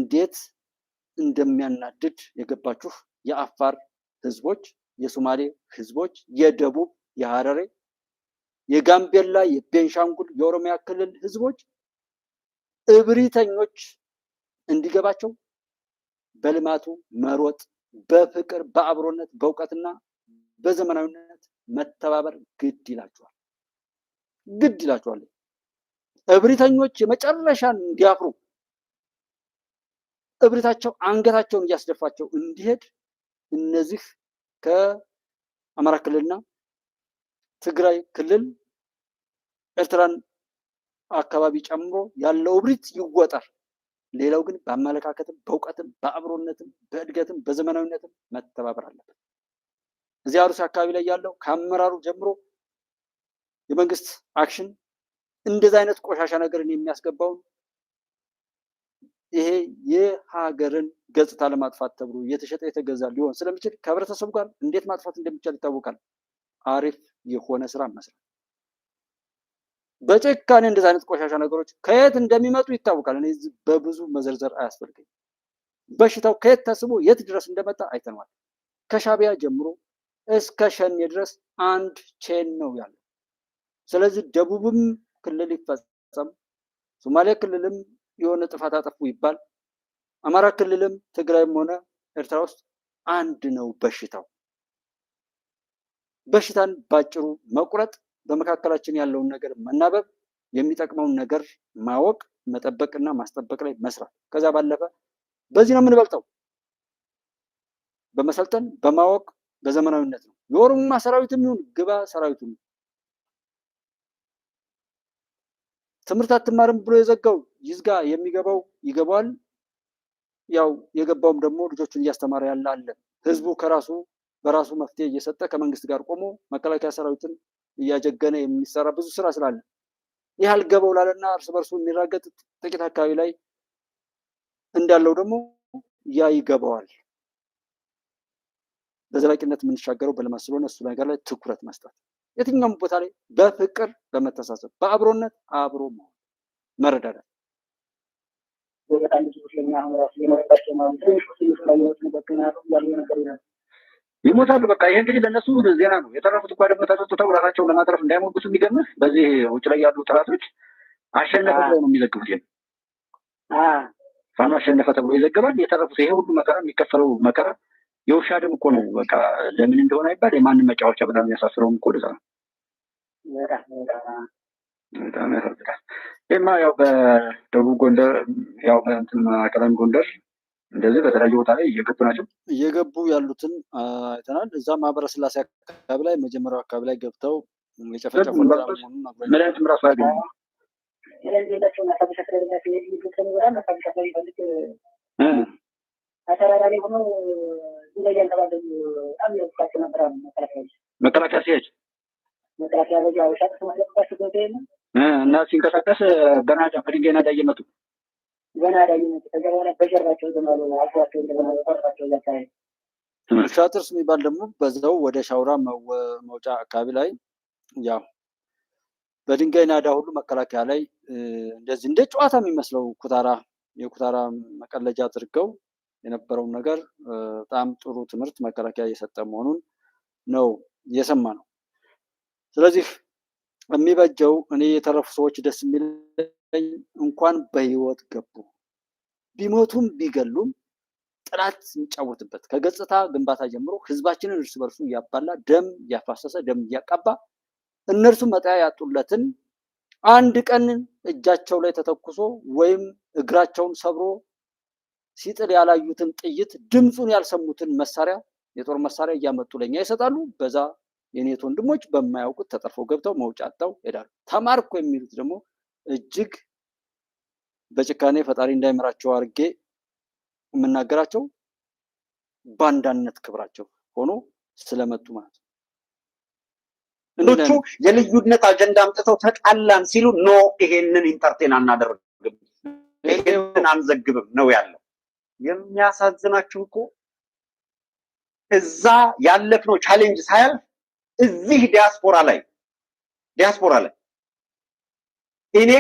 እንዴት እንደሚያናድድ የገባችሁ የአፋር ህዝቦች፣ የሶማሌ ህዝቦች፣ የደቡብ፣ የሐረሬ፣ የጋምቤላ፣ የቤንሻንጉል፣ የኦሮሚያ ክልል ህዝቦች እብሪተኞች እንዲገባቸው በልማቱ መሮጥ፣ በፍቅር፣ በአብሮነት፣ በእውቀትና በዘመናዊነት መተባበር ግድ ይላቸዋል። እብሪተኞች የመጨረሻን እንዲያፍሩ እብሪታቸው አንገታቸውን እያስደፋቸው እንዲሄድ እነዚህ ከአማራ ክልልና ትግራይ ክልል ኤርትራን አካባቢ ጨምሮ ያለው እብሪት ይወጣል። ሌላው ግን በአመለካከትም በእውቀትም በአብሮነትም በእድገትም በዘመናዊነትም መተባበር አለበት። እዚህ አሩሲ አካባቢ ላይ ያለው ከአመራሩ ጀምሮ የመንግስት አክሽን እንደዚህ አይነት ቆሻሻ ነገርን የሚያስገባውን ይሄ የሀገርን ገጽታ ለማጥፋት ተብሎ የተሸጠ የተገዛ ሊሆን ስለሚችል ከህብረተሰቡ ጋር እንዴት ማጥፋት እንደሚቻል ይታወቃል። አሪፍ የሆነ ስራ መስራት፣ በጭካኔ እንደዚህ አይነት ቆሻሻ ነገሮች ከየት እንደሚመጡ ይታወቃል። እኔ በብዙ መዘርዘር አያስፈልገኝ። በሽታው ከየት ተስቦ የት ድረስ እንደመጣ አይተነዋል። ከሻቢያ ጀምሮ እስከ ሸኔ ድረስ አንድ ቼን ነው ያለው። ስለዚህ ደቡብም ክልል ይፈጸም፣ ሶማሌ ክልልም የሆነ ጥፋት አጠፉ ይባል፣ አማራ ክልልም ትግራይም ሆነ ኤርትራ ውስጥ አንድ ነው በሽታው። በሽታን ባጭሩ መቁረጥ፣ በመካከላችን ያለውን ነገር መናበብ፣ የሚጠቅመውን ነገር ማወቅ፣ መጠበቅና ማስጠበቅ ላይ መስራት። ከዛ ባለፈ በዚህ ነው የምንበልጠው፣ በመሰልጠን በማወቅ በዘመናዊነት ነው። የኦሮሞማ ሰራዊትም ይሁን ግባ ሰራዊቱ ትምህርት አትማርም ብሎ የዘጋው ይዝጋ፣ የሚገባው ይገባዋል። ያው የገባውም ደግሞ ልጆቹን እያስተማረ ያለ አለ። ህዝቡ ከራሱ በራሱ መፍትሄ እየሰጠ ከመንግስት ጋር ቆሞ መከላከያ ሰራዊትን እያጀገነ የሚሰራ ብዙ ስራ ስላለ ይህ አልገባው ላለና እርስ በርሱ የሚራገጥ ጥቂት አካባቢ ላይ እንዳለው ደግሞ ያ ይገባዋል። በዘላቂነት የምንሻገረው በልማት ስለሆነ እሱ ነገር ላይ ትኩረት መስጠት፣ የትኛውም ቦታ ላይ በፍቅር በመተሳሰብ በአብሮነት አብሮ መሆን መረዳዳት። ይሞታሉ። በቃ ይሄ እንግዲህ ለነሱ ዜና ነው። የተረፉት እንኳን ደግሞ ተጠጥተው ራሳቸውን ለማትረፍ እንዳይሞግቱ የሚገርምህ በዚህ ውጭ ላይ ያሉ ጠላቶች አሸነፈ ብለው ነው የሚዘግቡት። ይሄ ፋኖ አሸነፈ ተብሎ ይዘገባል። የተረፉት ይሄ ሁሉ መከራ የሚከፈለው መከራ የውሻ ደም እኮ ነው። በቃ ለምን እንደሆነ አይባል የማንም መጫወቻ በጣም የሚያሳስረውም እኮ ለዛ ነው። በጣም ያሳዝናል። ይሄማ ያው በደቡብ ጎንደር ያው በእንትን ማዕከላዊ ጎንደር እንደዚህ በተለያዩ ቦታ ላይ እየገቡ ናቸው። እየገቡ ያሉትን አይተናል። እዛ ማህበረ ስላሴ አካባቢ ላይ መጀመሪያው አካባቢ ላይ ገብተው የጨፈጨፉ መድኃኒትም ራሱ ያገኙ መከላከያ ሲሄድ እና ሲንቀሳቀስ በናዳ በድንጋይ ናዳ እየመጡ ሻጥርስ የሚባል ደግሞ በዛው ወደ ሻውራ መውጫ አካባቢ ላይ ያው በድንጋይ ናዳ ሁሉ መከላከያ ላይ እንደዚህ እንደ ጨዋታ የሚመስለው የኩታራ መቀለጃ አድርገው የነበረውን ነገር በጣም ጥሩ ትምህርት መከላከያ እየሰጠ መሆኑን ነው የሰማ ነው። ስለዚህ የሚበጀው እኔ የተረፉ ሰዎች ደስ የሚለኝ እንኳን በህይወት ገቡ ቢሞቱም ቢገሉም ጥላት የሚጫወትበት ከገጽታ ግንባታ ጀምሮ ህዝባችንን እርስ በርሱ እያባላ ደም እያፋሰሰ ደም እያቃባ እነርሱ መጣያ ያጡለትን አንድ ቀን እጃቸው ላይ ተተኩሶ ወይም እግራቸውን ሰብሮ ሲጥል ያላዩትን ጥይት ድምፁን ያልሰሙትን መሳሪያ የጦር መሳሪያ እያመጡ ለኛ ይሰጣሉ። በዛ የኔት ወንድሞች በማያውቁት ተጠርፈው ገብተው መውጫ አጥተው ሄዳሉ። ተማርኮ የሚሉት ደግሞ እጅግ በጭካኔ ፈጣሪ እንዳይመራቸው አድርጌ የምናገራቸው ባንዳነት ክብራቸው ሆኖ ስለመጡ ማለት ነው። ሌሎቹ የልዩነት አጀንዳ አምጥተው ተጣላን ሲሉ ኖ ይሄንን ኢንተርቴን አናደርግም፣ ይሄንን አንዘግብም ነው ያለው። የሚያሳዝናችሁ እኮ እዛ ያለፍነው ቻሌንጅ ሳያልፍ እዚህ ዲያስፖራ ላይ እኔ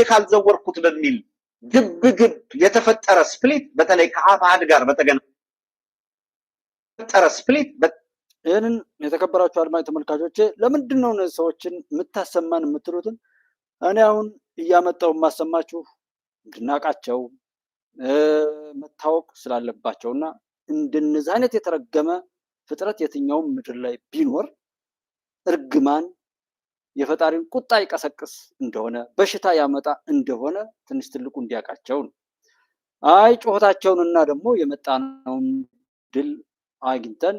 ካልዘወርኩት በሚል ግብግብ የተፈጠረ ስፕሊት በተለይ ከአፋሕድ ጋር በተገናጠረ ስፕሊት ይህንን የተከበራችሁ አድማጭ ተመልካቾቼ ለምንድን ነው እነዚህ ሰዎችን የምታሰማን የምትሉትን እኔ አሁን እያመጣው የማሰማችሁ እንድናቃቸው መታወቅ ስላለባቸውና እንደነዚህ አይነት የተረገመ ፍጥረት የትኛውም ምድር ላይ ቢኖር እርግማን የፈጣሪን ቁጣ ይቀሰቅስ እንደሆነ በሽታ ያመጣ እንደሆነ ትንሽ ትልቁ እንዲያውቃቸው ነው። አይ ጩኸታቸውንና ደግሞ የመጣነውን ድል አግኝተን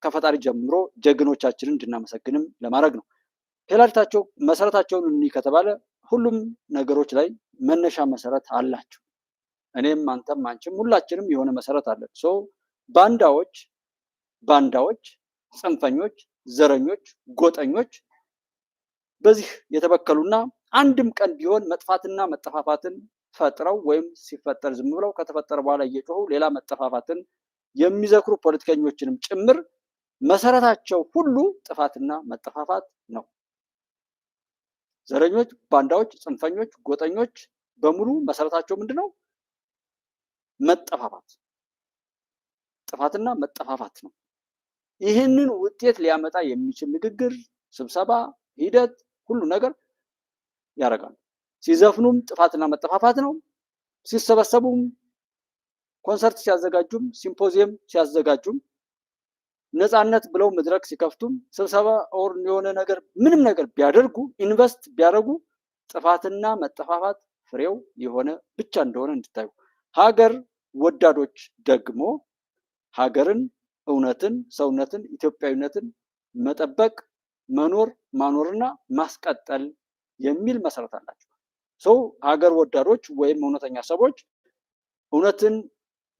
ከፈጣሪ ጀምሮ ጀግኖቻችንን እንድናመሰግንም ለማድረግ ነው። ፔላሪታቸው መሰረታቸውን እንይ ከተባለ ሁሉም ነገሮች ላይ መነሻ መሰረት አላቸው። እኔም አንተም አንቺም ሁላችንም የሆነ መሰረት አለን። ባንዳዎች፣ ጽንፈኞች፣ ዘረኞች፣ ጎጠኞች በዚህ የተበከሉና አንድም ቀን ቢሆን መጥፋትና መጠፋፋትን ፈጥረው ወይም ሲፈጠር ዝም ብለው ከተፈጠረ በኋላ እየጮሁ ሌላ መጠፋፋትን የሚዘክሩ ፖለቲከኞችንም ጭምር መሰረታቸው ሁሉ ጥፋትና መጠፋፋት ነው። ዘረኞች፣ ባንዳዎች፣ ጽንፈኞች፣ ጎጠኞች በሙሉ መሰረታቸው ምንድነው? መጠፋፋት፣ ጥፋትና መጠፋፋት ነው። ይህንን ውጤት ሊያመጣ የሚችል ንግግር፣ ስብሰባ፣ ሂደት ሁሉ ነገር ያደርጋሉ። ሲዘፍኑም ጥፋትና መጠፋፋት ነው። ሲሰበሰቡም፣ ኮንሰርት ሲያዘጋጁም፣ ሲምፖዚየም ሲያዘጋጁም፣ ነፃነት ብለው መድረክ ሲከፍቱም፣ ስብሰባ ኦር የሆነ ነገር ምንም ነገር ቢያደርጉ፣ ኢንቨስት ቢያደርጉ ጥፋትና መጠፋፋት ፍሬው የሆነ ብቻ እንደሆነ እንድታዩ። ሀገር ወዳዶች ደግሞ ሀገርን፣ እውነትን፣ ሰውነትን፣ ኢትዮጵያዊነትን መጠበቅ ማኖርና ማስቀጠል የሚል መሰረት አላቸው። ሰው ሀገር ወዳዶች ወይም እውነተኛ ሰዎች እውነትን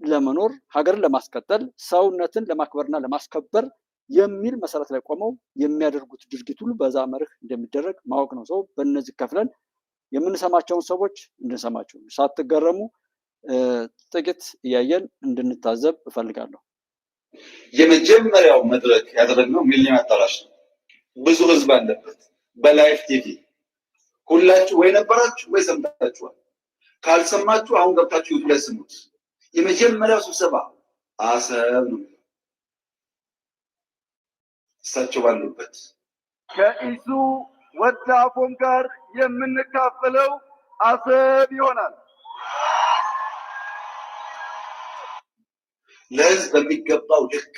ለመኖር ሀገርን ለማስቀጠል ሰውነትን ለማክበርና ለማስከበር የሚል መሰረት ላይ ቆመው የሚያደርጉት ድርጊት ሁሉ በዛ መርህ እንደሚደረግ ማወቅ ነው። ሰው በእነዚህ ከፍለን የምንሰማቸውን ሰዎች እንድንሰማቸው ሳትገረሙ ጥቂት እያየን እንድንታዘብ እፈልጋለሁ። የመጀመሪያው መድረክ ያደረግነው ሚሊኒየም አዳራሽ ነው። ብዙ ህዝብ አለበት። በላይቭ ቲቪ ሁላችሁ ወይ ነበራችሁ ወይ ሰምታችኋል። ካልሰማችሁ አሁን ገብታችሁ ዩቲዩብ ላይ ስሙት። የመጀመሪያው ስብሰባ አሰብ ነው። እሳቸው ባሉበት ከኢሱ ወዳፎም ጋር የምንካፈለው አሰብ ይሆናል። ለህዝብ በሚገባው ልክ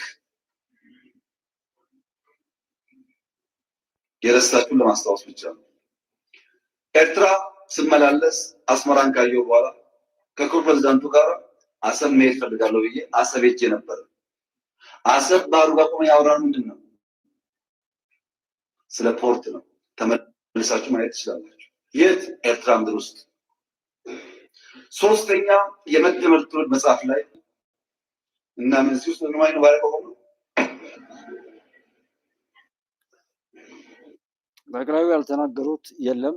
የረሳችሁን ለማስታወስ ብቻ ነው። ኤርትራ ስመላለስ አስመራን ካየሁ በኋላ ከክቡር ፕሬዝዳንቱ ጋር አሰብ መሄድ ፈልጋለሁ ብዬ አሰብ ሄጄ ነበር። አሰብ ባህሩ ጋር ቆመን ያወራነው ምንድን ነው? ስለ ፖርት ነው። ተመልሳችሁ ማየት ትችላላችሁ። የት? ኤርትራ ምድር ውስጥ። ሶስተኛ የመደመር ትውልድ መጽሐፍ ላይ እና ምን እዚህ ውስጥ ነው ባለ ቆሞ በግራዊ ያልተናገሩት የለም።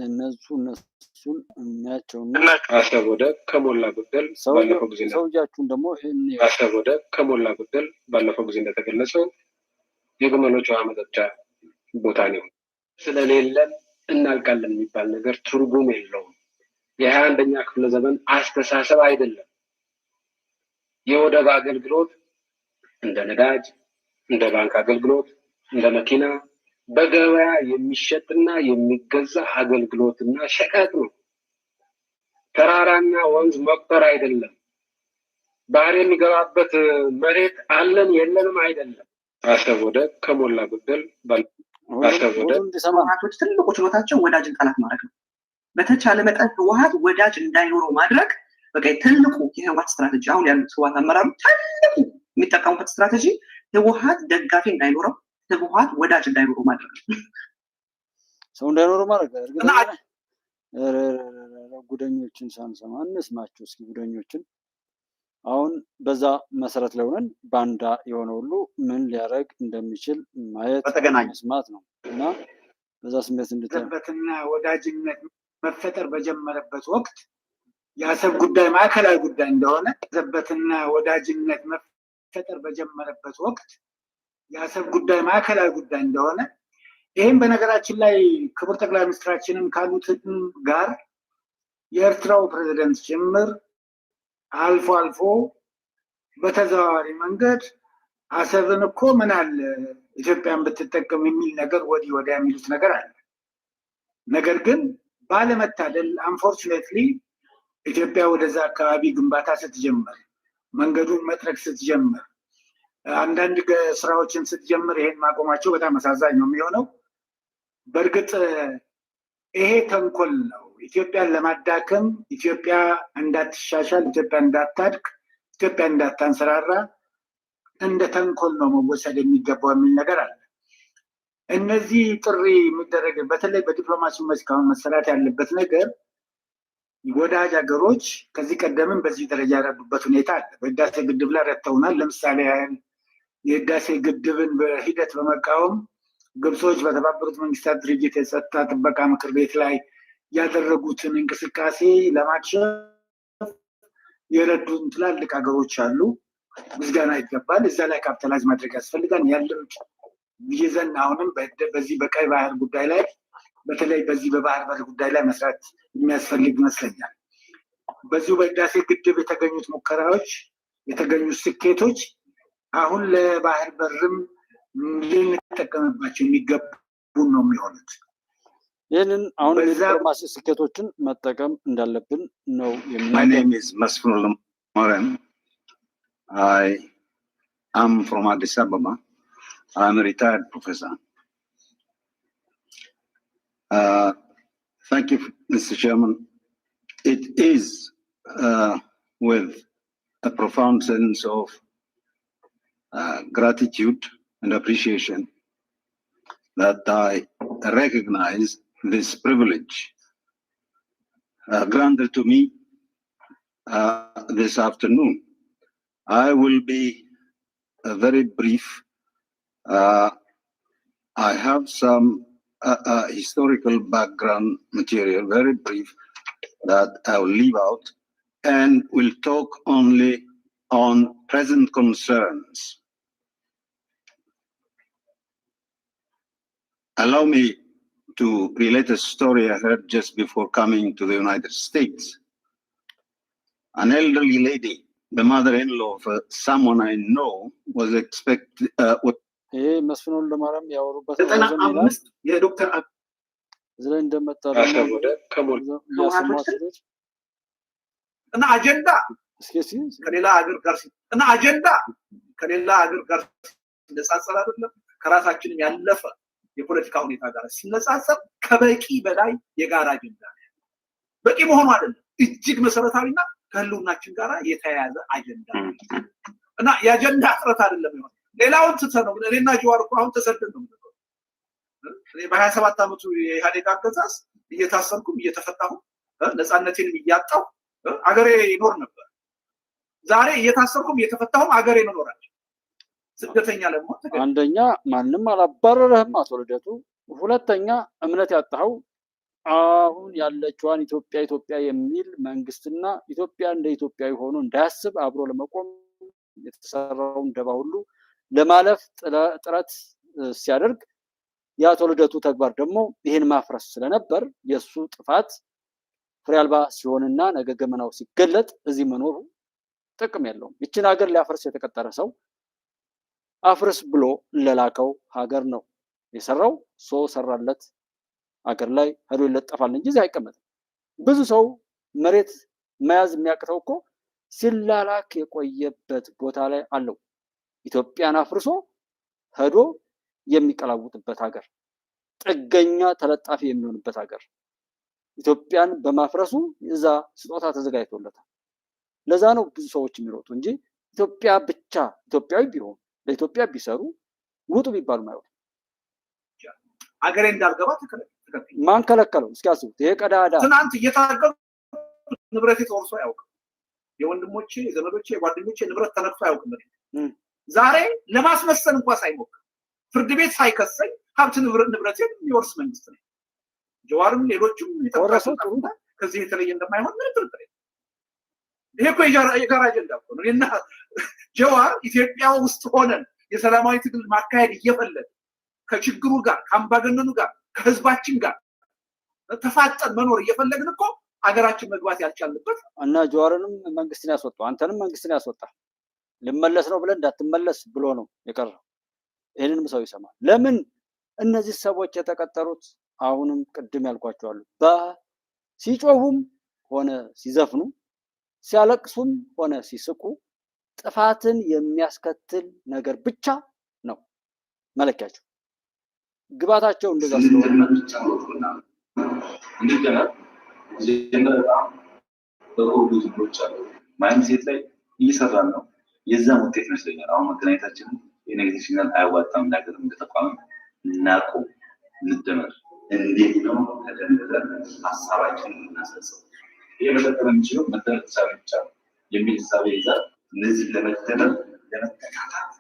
እነሱን እናያቸውና አሰብ ወደብ ከሞላ ጎደል ባለፈው ጊዜ ሰውያችሁን ደግሞ ይሄን አሰብ ወደብ ከሞላ ጎደል ባለፈው ጊዜ እንደተገለጸው የግመሎች ውሃ መጠጫ ቦታ ነው። ስለሌለን እናልቃለን የሚባል ነገር ትርጉም የለውም። የ21ኛ ክፍለ ዘመን አስተሳሰብ አይደለም። የወደብ አገልግሎት እንደ ነዳጅ፣ እንደ ባንክ አገልግሎት፣ እንደ መኪና በገበያ የሚሸጥና የሚገዛ አገልግሎትና ሸቀጥ ነው። ተራራና ወንዝ መቁጠር አይደለም። ባህር የሚገባበት መሬት አለን የለንም አይደለም። አሰብ ወደብ ከሞላ ጎደል አሰብ ወደብ ህወሓቶች ትልቁ ችሎታቸው ወዳጅን ጠላት ማድረግ ነው። በተቻለ መጠን ህወሓት ወዳጅ እንዳይኖረው ማድረግ በቃ ትልቁ የህወሓት ስትራቴጂ። አሁን ያሉት ህወሓት አመራሩ ትልቁ የሚጠቀሙበት ስትራቴጂ ህወሓት ደጋፊ እንዳይኖረው፣ ህወሓት ወዳጅ እንዳይኖረው ማድረግ ነው። ሰው እንዳይኖረው ማድረግ ጉደኞችን ሳንሰማ እንስማቸው እስኪ ጉደኞችን። አሁን በዛ መሰረት ላይ ሆነን ባንዳ የሆነ ሁሉ ምን ሊያደርግ እንደሚችል ማየት መስማት ነው እና በዛ ስሜት እንድትበትና ወዳጅነት መፈጠር በጀመረበት ወቅት የአሰብ ጉዳይ ማዕከላዊ ጉዳይ እንደሆነ ዘበትና ወዳጅነት መፈጠር በጀመረበት ወቅት የአሰብ ጉዳይ ማዕከላዊ ጉዳይ እንደሆነ ይህም በነገራችን ላይ ክቡር ጠቅላይ ሚኒስትራችንን ካሉት ጋር የኤርትራው ፕሬዝዳንት ጭምር አልፎ አልፎ በተዘዋዋሪ መንገድ አሰብን እኮ ምን አለ ኢትዮጵያን ብትጠቀም የሚል ነገር ወዲህ ወዲያ የሚሉት ነገር አለ። ነገር ግን ባለመታደል አንፎርቹኔትሊ ኢትዮጵያ ወደዛ አካባቢ ግንባታ ስትጀምር፣ መንገዱን መጥረግ ስትጀምር፣ አንዳንድ ስራዎችን ስትጀምር ይሄን ማቆማቸው በጣም አሳዛኝ ነው የሚሆነው። በእርግጥ ይሄ ተንኮል ነው። ኢትዮጵያን ለማዳከም፣ ኢትዮጵያ እንዳትሻሻል፣ ኢትዮጵያ እንዳታድግ፣ ኢትዮጵያ እንዳታንሰራራ እንደ ተንኮል ነው መወሰድ የሚገባው የሚል ነገር አለ። እነዚህ ጥሪ የሚደረግ በተለይ በዲፕሎማሲው መስክ አሁን መሰራት ያለበት ነገር ወዳጅ ሀገሮች ከዚህ ቀደምም በዚህ ደረጃ ያረዱበት ሁኔታ አለ። በህዳሴ ግድብ ላይ ረድተውናል። ለምሳሌ ያህል የህዳሴ ግድብን በሂደት በመቃወም ግብጾች በተባበሩት መንግስታት ድርጅት የጸጥታ ጥበቃ ምክር ቤት ላይ ያደረጉትን እንቅስቃሴ ለማክሸፍ የረዱን ትላልቅ ሀገሮች አሉ። ምስጋና ይገባል። እዛ ላይ ካፒታላይዝ ማድረግ ያስፈልጋል። ያለን ይዘን አሁንም በዚህ በቀይ ባህር ጉዳይ ላይ በተለይ በዚህ በባህር በር ጉዳይ ላይ መስራት የሚያስፈልግ ይመስለኛል። በዚሁ በህዳሴ ግድብ የተገኙት ሙከራዎች፣ የተገኙት ስኬቶች አሁን ለባህር በርም ልንጠቀምባቸው የሚገቡን ነው የሚሆኑት። ይህንን አሁን የዲፕሎማሲ ስኬቶችን መጠቀም እንዳለብን ነው My name is Masfunul Moran. I am from Addis Ababa. I'm a retired professor. Thank you, Mr. Chairman. It is with a profound sense of gratitude and appreciation that I recognize this privilege granted to me this afternoon. I will be very brief. I have some historical background material, very brief, that I will leave out and will talk only on present concerns. Allow me to relate a story I heard just before coming to the United States. An elderly lady, the mother-in-law of someone I know, was expected. ይሄ መስፍኑን ለማረም ያወሩበት የዶክተር እዚህ ላይ እንደመጣ እና አጀንዳ ከሌላ ሀገር ጋር እና አጀንዳ ከሌላ ሀገር ጋር ሲነጻጸር አይደለም ከራሳችንም ያለፈ የፖለቲካ ሁኔታ ጋር ሲነጻጸር ከበቂ በላይ የጋራ አጀንዳ በቂ መሆኑ አይደለም እጅግ መሰረታዊና ከህልውናችን ጋር የተያያዘ አጀንዳ እና የአጀንዳ እጥረት አይደለም ይሆን ሌላውን ትተነው እኔና ጀዋር እኮ አሁን ተሰደን ነው እኔ በ27 ዓመቱ የኢህአዴግ አገዛዝ እየታሰርኩም እየተፈታሁ ነፃነቴን እያጣሁ አገሬ ይኖር ነበር። ዛሬ እየታሰርኩም እየተፈታሁም አገሬ መኖራቸው ስደተኛ ለመሆን አንደኛ ማንም አላባረረህም አቶ ልደቱ፣ ሁለተኛ እምነት ያጣኸው አሁን ያለችዋን ኢትዮጵያ የሚል መንግስትና ኢትዮጵያ እንደ ኢትዮጵያዊ ሆኖ እንዳያስብ አብሮ ለመቆም የተሰራውን ደባ ሁሉ ለማለፍ ጥረት ሲያደርግ የአቶ ልደቱ ተግባር ደግሞ ይህን ማፍረስ ስለነበር የሱ ጥፋት ፍሬ አልባ ሲሆንና ነገ ገመናው ሲገለጥ እዚህ መኖሩ ጥቅም የለውም። ይችን ሀገር ሊያፈርስ የተቀጠረ ሰው አፍርስ ብሎ ለላከው ሀገር ነው የሰራው። ሰው ሰራለት ሀገር ላይ ሄዶ ይለጠፋል እንጂ እዚህ አይቀመጥም። ብዙ ሰው መሬት መያዝ የሚያቅተው እኮ ሲላላክ የቆየበት ቦታ ላይ አለው። ኢትዮጵያን አፍርሶ ሄዶ የሚቀላውጥበት ሀገር፣ ጥገኛ ተለጣፊ የሚሆንበት ሀገር ኢትዮጵያን በማፍረሱ እዛ ስጦታ ተዘጋጅቶለታል። ለዛ ነው ብዙ ሰዎች የሚሮጡ እንጂ ኢትዮጵያ ብቻ ኢትዮጵያዊ ቢሆን ለኢትዮጵያ ቢሰሩ ውጡ ቢባሉ ማይወጡ አገሬ እንዳልገባ ተከለከለ። ማን ከለከለው? እስኪ አስቡት። ይሄ ቀዳዳ ትናንት እየታገሉ ንብረት ተወርሶ አያውቅም። የወንድሞቼ የዘመዶቼ የጓደኞቼ ንብረት ተነክቶ አያውቅም። ዛሬ ለማስመሰል እንኳን ሳይሞክር ፍርድ ቤት ሳይከሰኝ ሀብት ንብረቴን የሚወርስ መንግስት ነው። ጀዋርም ሌሎችም ይተወረሱና ከዚህ የተለየ እንደማይሆን ምን ጥርጥር የለም። ይሄ እኮ የጋራ አጀንዳ እኮ ነው። እና ጀዋር ኢትዮጵያ ውስጥ ሆነን የሰላማዊ ትግል ማካሄድ እየፈለገ ከችግሩ ጋር ከአምባገነኑ ጋር ከህዝባችን ጋር ተፋጠን መኖር እየፈለግን እኮ አገራችን መግባት ያልቻልንበት እና ጀዋርንም መንግስትን ያስወጣው አንተንም መንግስትን ያስወጣ ልመለስ ነው ብለን እንዳትመለስ ብሎ ነው የቀረው። ይህንንም ሰው ይሰማል። ለምን እነዚህ ሰዎች የተቀጠሩት አሁንም ቅድም ያልኳቸው አሉ ሲጮሁም ሆነ ሲዘፍኑ ሲያለቅሱም ሆነ ሲስቁ ጥፋትን የሚያስከትል ነገር ብቻ ነው መለኪያቸው። ግባታቸው እንደዛ ስለሆነ ማይንድሴት ላይ እየሰራን ነው። የዛም ውጤት ይመስለኛል አሁን መገናኘታችን የኔጌቲቭ ሲግናል አያዋጣም። ነገር እንደተቋም እናቁም፣ እንደመር እንዴት ነው ተደምጠን ሀሳባችን እናሰሰው። ይሄ መቀጠል የሚችለው መደመር ብቻ የሚል ሀሳብ ይዛል። እነዚህ ለመደመር ለመተካታት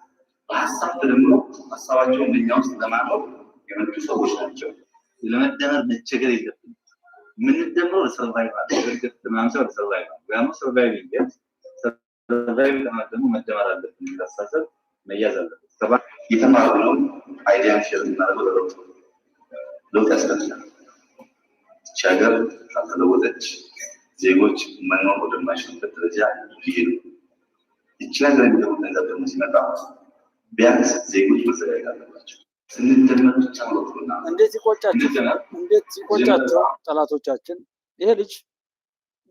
በሀሳብ ተደምሮ ሀሳባቸውን በእኛ ውስጥ ለማኖር የመጡ ሰዎች ናቸው። ለመደመር መቸገር የለብንም። የምንደምረው ለሰርቫይቫል ለማምሰል ለሰርቫይቫል ያም ሰርቫይቪንግ ሰርቫይቭ ለማድረግ ደግሞ መደመር አለብን የሚል አስተሳሰብ መያዝ አለበት። የተማርነውን አይዲያ ሼር እናደርገው ለውጥ ያስፈልጋል። ይህች ሀገር ካልተለወጠች ዜጎች መኖር ወደማይችሉበት ደረጃ ይሄዱ። ይህች ሀገር የሚለውን ነገር ደግሞ ሲመጣ ቢያንስ ዜጎች መዘጋጀት አለባቸው። ስንደመር ብቻ ነው። እንዴት ይቆጫቸው ጠላቶቻችን። ይሄ ልጅ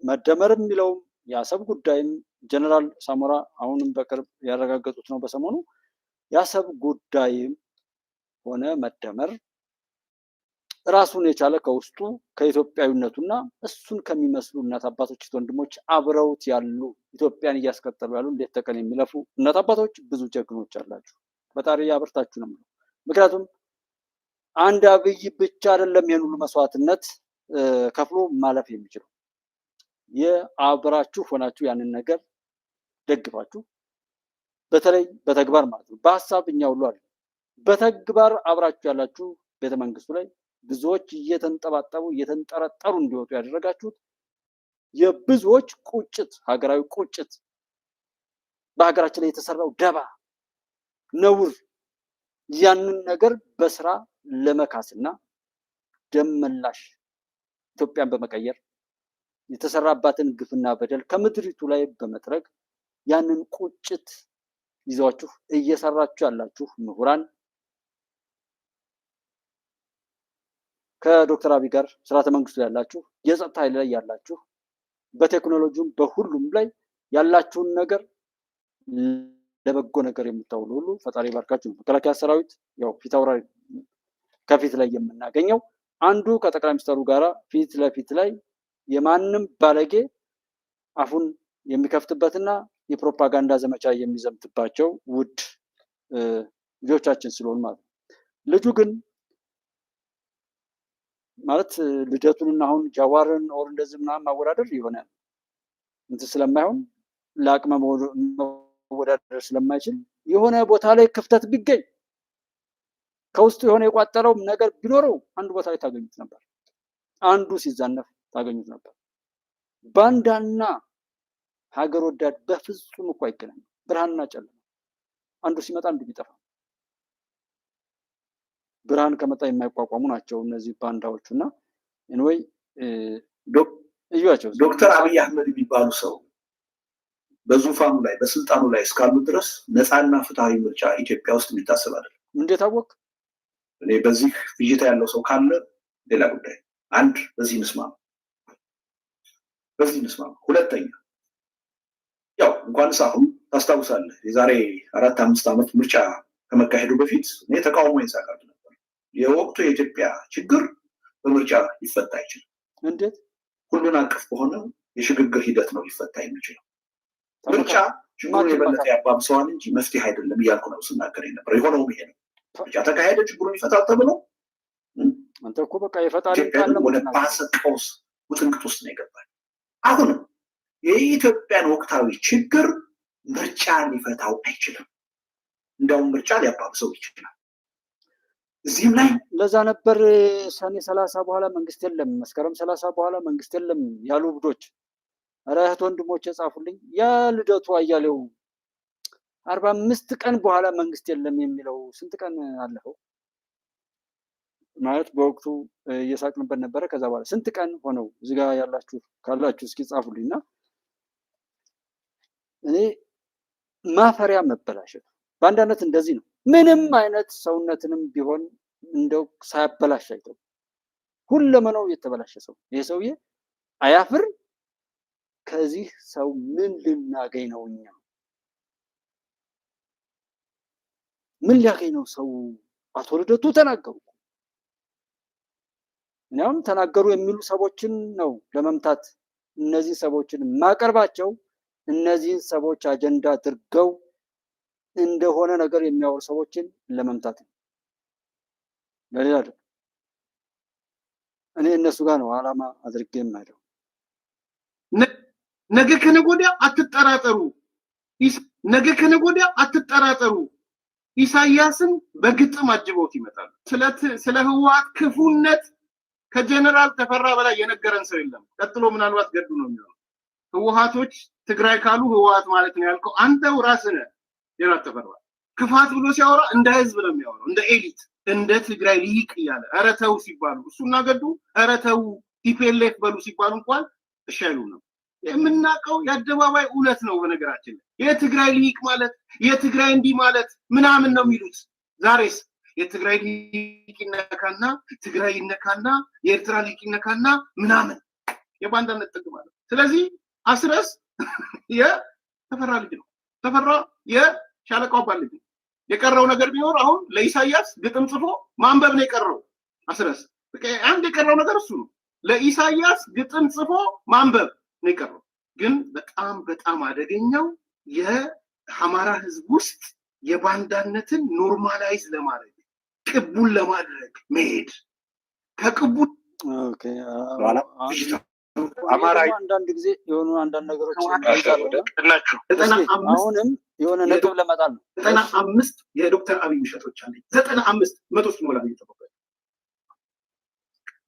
መደመር የሚለውም የአሰብ ጉዳይም ጀነራል ሳሞራ አሁንም በቅርብ ያረጋገጡት ነው በሰሞኑ የአሰብ ጉዳይም ሆነ መደመር ራሱን የቻለ ከውስጡ ከኢትዮጵያዊነቱና እሱን ከሚመስሉ እናት አባቶች ወንድሞች አብረውት ያሉ ኢትዮጵያን እያስቀጠሉ ያሉ እንዴት ተቀን የሚለፉ እናት አባቶች ብዙ ጀግኖች አላችሁ። ፈጣሪ ያበርታችሁ ነው። ምክንያቱም አንድ አብይ ብቻ አይደለም ይሄን ሁሉ መስዋዕትነት ከፍሎ ማለፍ የሚችለው የአብራችሁ ሆናችሁ ያንን ነገር ደግፋችሁ በተለይ በተግባር ማለት ነው። በሀሳብ እኛ ሁሉ አለ በተግባር አብራችሁ ያላችሁ ቤተመንግስቱ ላይ ብዙዎች እየተንጠባጠቡ እየተንጠረጠሩ እንዲወጡ ያደረጋችሁት የብዙዎች ቁጭት ሀገራዊ ቁጭት በሀገራችን ላይ የተሰራው ደባ ነውር ያንን ነገር በስራ ለመካስና ደም መላሽ ኢትዮጵያን በመቀየር የተሰራባትን ግፍና በደል ከምድሪቱ ላይ በመጥረግ ያንን ቁጭት ይዟችሁ እየሰራችሁ ያላችሁ ምሁራን ከዶክተር አብይ ጋር ስርዓተ መንግስቱ ያላችሁ የጸጥታ ኃይል ላይ ያላችሁ በቴክኖሎጂም በሁሉም ላይ ያላችሁን ነገር ለበጎ ነገር የምታውሉ ሁሉ ፈጣሪ ባርካችሁ። መከላከያ ሰራዊት ያው ፊት አውራሪ ከፊት ላይ የምናገኘው አንዱ ከጠቅላይ ሚኒስትሩ ጋራ ፊት ለፊት ላይ የማንም ባለጌ አፉን የሚከፍትበትና የፕሮፓጋንዳ ዘመቻ የሚዘምትባቸው ውድ ልጆቻችን ስለሆኑ ማለት ነው። ልጁ ግን ማለት ልደቱንና አሁን ጃዋርን ኦር እንደዚህ ምናምን ማወዳደር የሆነ እንትን ስለማይሆን ለአቅመ መወዳደር ስለማይችል የሆነ ቦታ ላይ ክፍተት ቢገኝ ከውስጡ የሆነ የቋጠረው ነገር ቢኖረው አንዱ ቦታ ላይ ታገኙት ነበር። አንዱ ሲዛነፍ ታገኙት ነበር። ባንዳና ሀገር ወዳድ በፍጹም እኮ አይገናኙም። ብርሃንና ጨለማ አንዱ ሲመጣ አንዱ ቢጠፋ ብርሃን ከመጣ የማይቋቋሙ ናቸው እነዚህ ባንዳዎቹ። እና እንወይ እዩዋቸው። ዶክተር አብይ አህመድ የሚባሉ ሰው በዙፋኑ ላይ በስልጣኑ ላይ እስካሉ ድረስ ነፃና ፍትሃዊ ምርጫ ኢትዮጵያ ውስጥ የሚታሰብ አይደለም። እንዴት አወቅ? እኔ በዚህ ፍይታ ያለው ሰው ካለ ሌላ ጉዳይ። አንድ በዚህ እንስማማ። ሁለተኛ ያው እንኳንስ አሁን ታስታውሳለህ የዛሬ 4-5 ዓመት ምርጫ ከመካሄዱ በፊት እኔ ተቃውሞ ይንሳቃል ነበር። የወቅቱ የኢትዮጵያ ችግር በምርጫ ሊፈታ አይችልም። እንዴት? ሁሉን አቀፍ በሆነ የሽግግር ሂደት ነው ሊፈታ የሚችለው። ምርጫ ችግሩን የበለጠ ያባብሰዋል እንጂ መፍትሄ አይደለም እያልኩ ነው ስናገር የነበረ። የሆነውም ይሄ ነው። ምርጫ ተካሄደ ችግሩን ይፈታል ተብሎ አንተ እኮ በቃ የፈጣሪ ቃል ነው። ወደ ባሰ ቀውስ ውጥንቅጥ ውስጥ ነው የገባል። አሁንም የኢትዮጵያን ወቅታዊ ችግር ምርጫ ሊፈታው አይችልም። እንደውም ምርጫ ሊያባብሰው ይችላል። እዚህም ላይ ለዛ ነበር ሰኔ 30 በኋላ መንግስት የለም፣ መስከረም 30 በኋላ መንግስት የለም ያሉ ብዶች። ኧረ እህት ወንድሞች የጻፉልኝ ያ ልደቱ አያሌው 45 ቀን በኋላ መንግስት የለም የሚለው ስንት ቀን አለፈው? ማለት በወቅቱ እየሳቅንበት ነበረ። ከዛ በኋላ ስንት ቀን ሆነው እዚህ ጋር ያላችሁ ካላችሁ እስኪ ጻፉልኝና እኔ ማፈሪያ መበላሸት በአንዳነት እንደዚህ ነው። ምንም አይነት ሰውነትንም ቢሆን እንደው ሳያበላሽ አይተው ሁለመናው የተበላሸ ሰው ይሄ ሰውዬ አያፍር። ከዚህ ሰው ምን ልናገኝ ነው? እኛ ምን ሊያገኝ ነው ሰው? አቶ ልደቱ ተናገሩ። እኛም ተናገሩ የሚሉ ሰዎችን ነው ለመምታት እነዚህ ሰዎችን ማቀርባቸው። እነዚህን ሰዎች አጀንዳ አድርገው እንደሆነ ነገር የሚያወሩ ሰዎችን ለመምታት ነው፣ ለሌላ አይደለም። እኔ እነሱ ጋር ነው አላማ አድርጌ የማይደው። ነገ ከነገ ወዲያ አትጠራጠሩ፣ ነገ ከነገ ወዲያ አትጠራጠሩ። ኢሳያስን በግጥም አጅበውት ይመጣሉ። ስለ ህወሓት ክፉነት ከጀነራል ተፈራ በላይ የነገረን ሰው የለም። ቀጥሎ ምናልባት ገዱ ነው የሚሆነው። ህወሓቶች ትግራይ ካሉ ህወሓት ማለት ነው ያልከው አንተው ራስህ ነህ። ጀነራል ተፈራ ክፋት ብሎ ሲያወራ እንደ ህዝብ ነው የሚያወራው፣ እንደ ኤሊት፣ እንደ ትግራይ ሊቅ እያለ ኧረ ተው ሲባሉ እሱና ገዱ ኧረ ተው ቲፒኤልኤፍ በሉ ሲባሉ እንኳን እሺ አይሉም ነው የምናውቀው። የአደባባይ እውነት ነው። በነገራችን ላይ የትግራይ ሊቅ ማለት የትግራይ እንዲህ ማለት ምናምን ነው የሚሉት። ዛሬስ የትግራይ ሊቅ ይነካና ትግራይ ይነካና የኤርትራ ሊቅ ይነካና ምናምን የባንዳነት ጥግ ማለት። ስለዚህ አስረስ የተፈራ ልጅ ነው። ተፈራ የሻለቃው አባል ልጅ ነው። የቀረው ነገር ቢኖር አሁን ለኢሳያስ ግጥም ጽፎ ማንበብ ነው የቀረው። አስረስ አንድ የቀረው ነገር እሱ ነው። ለኢሳያስ ግጥም ጽፎ ማንበብ ነው የቀረው። ግን በጣም በጣም አደገኛው የአማራ ህዝብ ውስጥ የባንዳነትን ኖርማላይዝ ለማድረግ ቅቡል ለማድረግ መሄድ ከቅቡል አማራ አንዳንድ ጊዜ የሆኑ አንዳንድ ነገሮች ናቸው። አሁንም የሆነ ነጥብ ለመጣል ነው። 95 የዶክተር አብይ ውሸቶች አለ። 95 መቶ ሲሞላ ነው የተቆጠረ።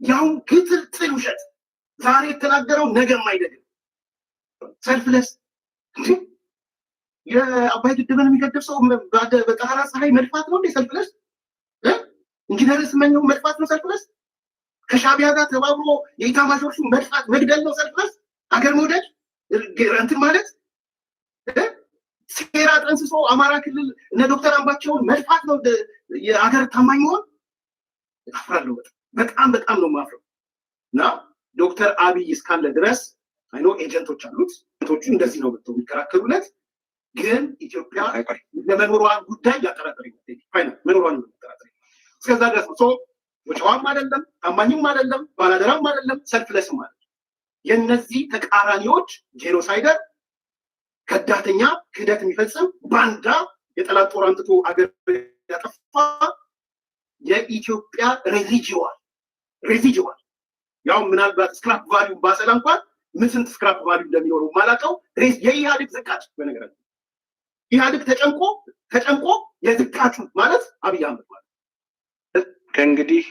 ያው ግትልትል ውሸት ዛሬ የተናገረው ነገም አይደለም። ሰልፍለስ የአባይ ግድብን የሚገድብ ሰው በጠራራ ፀሐይ መልፋት ነው እንዴ ሰልፍለስ? ኢንጂነር ስመኘው መልፋት ነው ሰልፍለስ? ከሻቢያ ጋር ተባብሮ የኢታማዦር ሹም መልፋት መግደል ነው ሰልፍለስ? አገር መውደድ እንትን ማለት ሴራ ጠንስሶ አማራ ክልል እነ ዶክተር አምባቸውን መልፋት ነው የአገር ታማኝ መሆን? አፍራለሁ። በጣም በጣም ነው ማፍረው። እና ዶክተር አብይ እስካለ ድረስ አይኖ ኤጀንቶች አሉት። ኤጀንቶቹ እንደዚህ ነው ብለው የሚከራከሩለት። ግን ኢትዮጵያ ለመኖሯን ጉዳይ ያጠራጠረ ይመስለኛል። መኖሯን ያጠራጠረ እስከዛ ድረስ ነው። ወጪዋም አይደለም፣ ታማኝም አይደለም፣ ባላደራም አይደለም፣ ሰልፍለስም አይደለም። የነዚህ ተቃራኒዎች ጄኖሳይደር፣ ከዳተኛ፣ ክህደት የሚፈጽም ባንዳ፣ የጠላት ጦር አንጥቶ አገር ያጠፋ የኢትዮጵያ ሬዚጁዋል ያው ምናልባት ስክራፕ ቫልዩ ባሰላ እንኳን ምን ስንት ስክራፕ ቫልዩ እንደሚኖረው ማላቀው የኢህአዴግ ዝቃጭ። በነገራችን ኢህአዴግ ተጨንቆ የዝቃጩ ማለት አብይ አህመድ ማለት ከእንግዲህ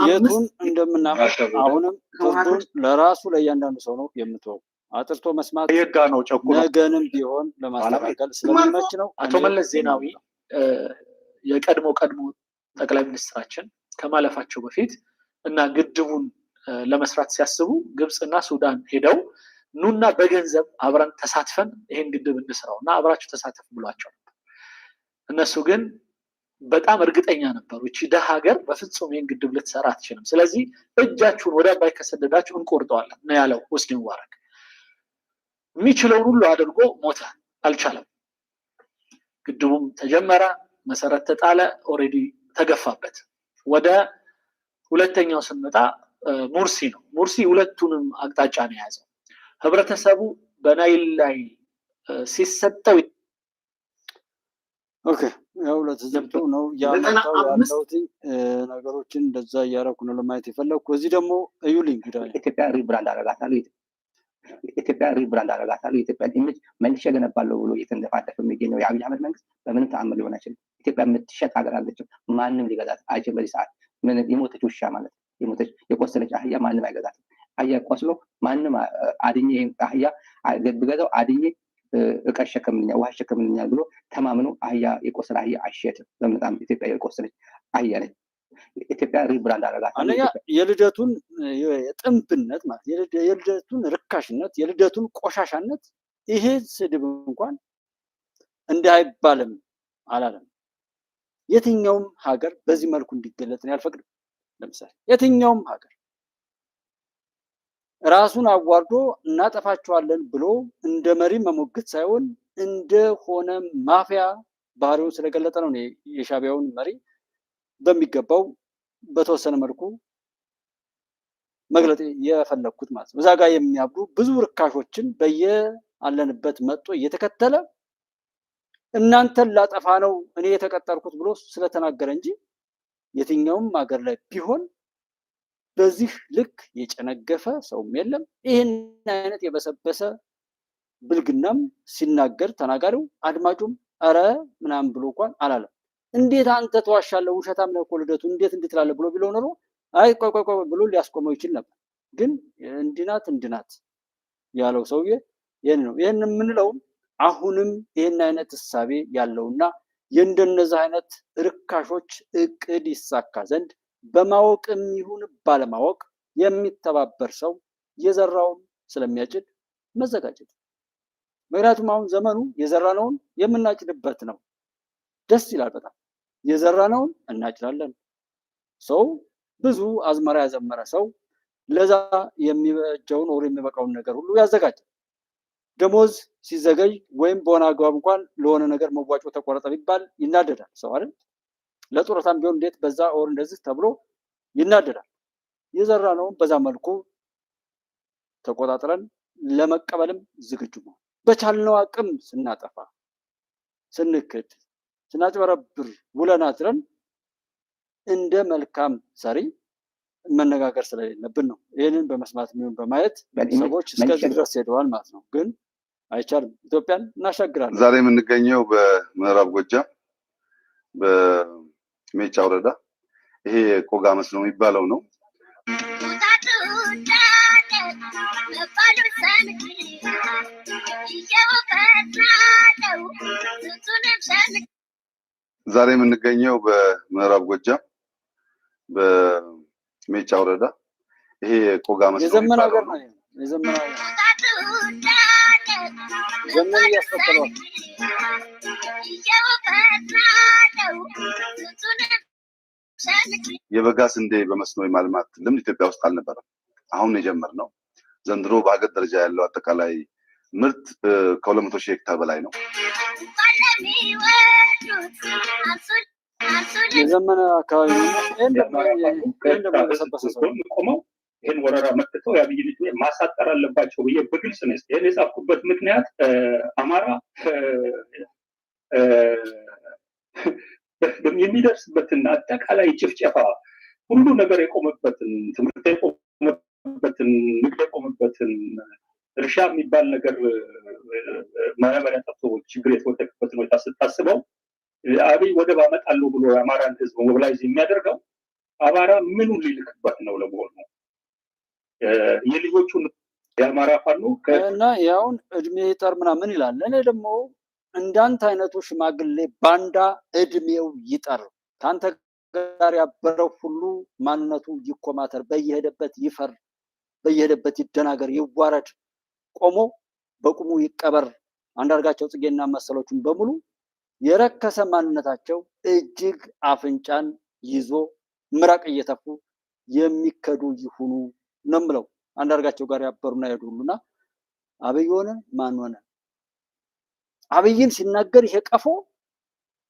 የቱን እንደምናመጣ አሁንም ፍርዱን ለራሱ ለእያንዳንዱ ሰው ነው የምትወው። አጥርቶ መስማት የጋ ነው ጨቁ ነገንም ቢሆን ለማስተካከል ስለሚመች ነው። አቶ መለስ ዜናዊ የቀድሞ ጠቅላይ ሚኒስትራችን ከማለፋቸው በፊት እና ግድቡን ለመስራት ሲያስቡ ግብፅና ሱዳን ሄደው ኑና በገንዘብ አብረን ተሳትፈን ይሄን ግድብ እንስራው እና አብራችሁ ተሳተፉ ብሏቸው ነበር። እነሱ ግን በጣም እርግጠኛ ነበሩ እቺ ደሃ ሀገር በፍጹም ይሄን ግድብ ልትሰራ አትችልም፣ ስለዚህ እጃችሁን ወደ አባይ ከሰደዳችሁ እንቆርጠዋለን ነው ያለው ሆስኒ ሙባረክ። የሚችለውን ሁሉ አድርጎ ሞተ፣ አልቻለም። ግድቡም ተጀመረ፣ መሰረት ተጣለ፣ ኦሬዲ ተገፋበት። ወደ ሁለተኛው ስንመጣ ሙርሲ ነው። ሙርሲ ሁለቱንም አቅጣጫ ነው የያዘው። ህብረተሰቡ በናይል ላይ ሲሰጠው ኦኬ ያው ለተዘብቶ ነው ያመጣው ያለውት ነገሮችን እንደዛ እያደረኩ ነው ለማየት የፈለኩ። እዚህ ደግሞ እዩልኝ ጉዳይ ኢትዮጵያ ሪብራንድ አደረጋታለሁ የኢትዮጵያ ኢሜጅ መልሼ ገነባለሁ ብሎ እየተንደፋደፈ የሚገኘው የአብይ አህመድ መንግስት በምንም ተአምር ሊሆን አይችልም። ኢትዮጵያ የምትሸጥ ሀገር አለችም። ማንም ሊገዛት አይችልም። በዚህ ሰዓት የሞተች ውሻ ማለት የቆሰለች አህያ ማንም አይገዛትም። አህያ ቆስሎ ማንም አድኜ አህያ ብገዛው አድኜ እቃ ይሸከምልኛል፣ ውሃ ይሸከምልኛል ብሎ ተማምኖ የቆሰለ አህያ አይሸጥም። በጣም ኢትዮጵያ የቆሰለች አህያ ነች። ኢትዮጵያ ሪብራንድ አደረጋት። አንደኛ የልደቱን የጥንብነት ማለት የልደቱን ርካሽነት፣ የልደቱን ቆሻሻነት ይሄ ስድብ እንኳን እንዳይባልም አላለም። የትኛውም ሀገር በዚህ መልኩ እንዲገለጥ ነው ያልፈቅድም። ለምሳሌ የትኛውም ሀገር ራሱን አዋርዶ እናጠፋቸዋለን ብሎ እንደ መሪ መሞገት ሳይሆን እንደሆነ ማፊያ ባህሪውን ስለገለጠ ነው የሻዕቢያውን መሪ በሚገባው በተወሰነ መልኩ መግለጥ የፈለግኩት ማለት ነው። እዛ ጋር የሚያብዱ ብዙ ርካሾችን በየአለንበት መጥቶ እየተከተለ እናንተን ላጠፋ ነው እኔ የተቀጠርኩት ብሎ ስለተናገረ እንጂ የትኛውም ሀገር ላይ ቢሆን በዚህ ልክ የጨነገፈ ሰውም የለም። ይህን አይነት የበሰበሰ ብልግናም ሲናገር ተናጋሪው አድማጩም ኧረ ምናምን ብሎ እንኳን አላለም። እንዴት አንተ ተዋሻለህ? ውሸታም ነህ እኮ ልደቱ እንዴት እንድትላለህ ብሎ ቢለው ኖሮ አይ ቆይ ብሎ ሊያስቆመው ይችል ነበር። ግን እንድናት ያለው ሰውዬ ይህን ነው። ይህን የምንለው አሁንም ይህን አይነት እሳቤ ያለውና የእንደነዚህ አይነት ርካሾች እቅድ ይሳካ ዘንድ በማወቅም ይሁን ባለማወቅ የሚተባበር ሰው የዘራውን ስለሚያጭድ መዘጋጀት። ምክንያቱም አሁን ዘመኑ የዘራነውን የምናጭድበት ነው። ደስ ይላል በጣም የዘራነውን እናጭዳለን። ሰው ብዙ አዝመራ ያዘመረ ሰው ለዛ የሚበጀውን ወር የሚበቃውን ነገር ሁሉ ያዘጋጃል። ደሞዝ ሲዘገይ ወይም በሆነ አግባብ እንኳን ለሆነ ነገር መዋጮ ተቆረጠ ቢባል ይናደዳል ሰው አይደል? ለጡረታም ቢሆን እንዴት በዛ ወር እንደዚህ ተብሎ ይናደዳል። የዘራነውን በዛ መልኩ ተቆጣጥረን ለመቀበልም ዝግጁ ነው። በቻልነው አቅም ስናጠፋ፣ ስንክድ፣ ስናጭበረብር ውለን አድረን እንደ መልካም ሰሪ መነጋገር ስለሌለብን ነው። ይህንን በመስማት የሚሆን በማየት ሰዎች እስከዚህ ድረስ ሄደዋል ማለት ነው። ግን አይቻልም። ኢትዮጵያን እናሻግራለን። ዛሬ የምንገኘው በምዕራብ ጎጃም በሜጫ ወረዳ ይሄ ቆጋ መስሎ የሚባለው ነው። ዛሬ የምንገኘው በምዕራብ ጎጃም በሜጫ ወረዳ ይሄ ቆጋ መስሎ የዘመን ሀገር ነው። የዘመን ሀገር ዘመን እያስፈጠረዋል። የበጋ ስንዴ በመስኖ የማልማት ልምድ ኢትዮጵያ ውስጥ አልነበረም። አሁን የጀመርነው ዘንድሮ በሀገር ደረጃ ያለው አጠቃላይ ምርት ከ200,000 ሄክታር በላይ ነው። የዘመነ አካባቢ ቆመው ይህን ወረራ መክተው የአብይ ልጅ ማሳጠር አለባቸው ብዬ በግልጽ ነው ይህን የጻፍኩበት ምክንያት አማራ የሚደርስበትን አጠቃላይ ጭፍጨፋ ሁሉ ነገር የቆመበትን፣ ትምህርት የቆመበትን፣ ንግድ የቆመበትን፣ እርሻ የሚባል ነገር ማዳበሪያ ጠፍቶ ችግር የተወደቀበትን ሁኔታ ስታስበው አብይ ወደብ አመጣለሁ ብሎ የአማራን ህዝብ ሞቢላይዝ የሚያደርገው አማራ ምኑን ሊልክበት ነው ለመሆኑ? የልጆቹን የአማራ ፋኖ እና ያውን እድሜ ይጠር ምናምን ይላል። እኔ ደግሞ እንዳንተ አይነቱ ሽማግሌ ባንዳ እድሜው ይጠር፣ ከአንተ ጋር ያበረው ሁሉ ማንነቱ ይኮማተር፣ በየሄደበት ይፈር፣ በየሄደበት ይደናገር፣ ይዋረድ፣ ቆሞ በቁሙ ይቀበር። አንዳርጋቸው ጽጌና መሰሎቹን በሙሉ የረከሰ ማንነታቸው እጅግ አፍንጫን ይዞ ምራቅ እየተፉ የሚከዱ ይሁኑ ነው የምለው። አንዳርጋቸው ጋር ያበሩና ያሄዱ ሁሉና አብይ ሆነ ማን ሆነ አብይን ሲናገር ይሄ ቀፎ